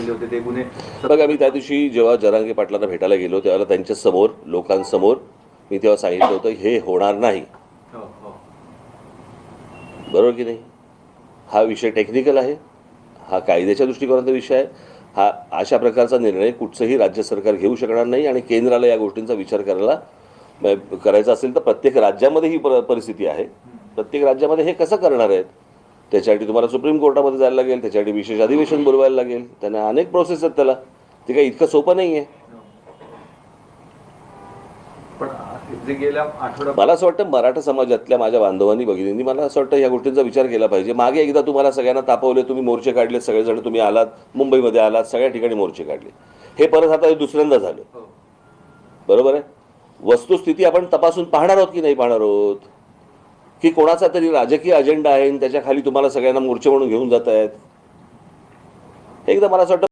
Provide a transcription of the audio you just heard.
होते ते गुन्हे. बघा, मी त्या दिवशी जेव्हा जरांगे पाटलांना भेटायला गेलो त्यावेळेला त्यांच्या समोर लोकांसमोर मी तेव्हा सांगितलं होतं हे होणार नाही. हो, हो. बरोबर की नाही? हा विषय टेक्निकल आहे, हा कायद्याच्या दृष्टिकोनाचा विषय आहे. हा अशा प्रकारचा निर्णय कुठचंही राज्य सरकार घेऊ शकणार नाही आणि केंद्राला या गोष्टींचा विचार करायचा असेल तर प्रत्येक राज्यामध्ये ही परिस्थिती आहे. प्रत्येक राज्यामध्ये हे कसं करणार आहेत त्याच्यासाठी तुम्हाला सुप्रीम कोर्टामध्ये जायला लागेल, त्याच्यासाठी विशेष अधिवेशन बोलवायला लागेल, त्यांना अनेक प्रोसेस आहेत त्याला. ते काही इतकं सोपं नाही आहे. पण जे गेल्या आठवड्यात मला असं वाटतं मराठा समाजातल्या माझ्या बांधवांनी भगिनींनी मला असं वाटतं या गोष्टींचा विचार केला पाहिजे. मागे एकदा तुम्हाला सगळ्यांना तापवले, तुम्ही मोर्चे काढले, सगळेजण तुम्ही आलात, मुंबईमध्ये आलात, सगळ्या ठिकाणी मोर्चे काढले. हे परत आता दुसऱ्यांदा झालं. हो. बरोबर आहे. वस्तुस्थिती आपण तपासून पाहणार आहोत की नाही पाहणार आहोत, की कोणाचा तरी राजकीय अजेंडा आहे आणि त्याच्या खाली तुम्हाला सगळ्यांना मोर्चे म्हणून घेऊन जात आहेत. एकदा मला असं वाटतं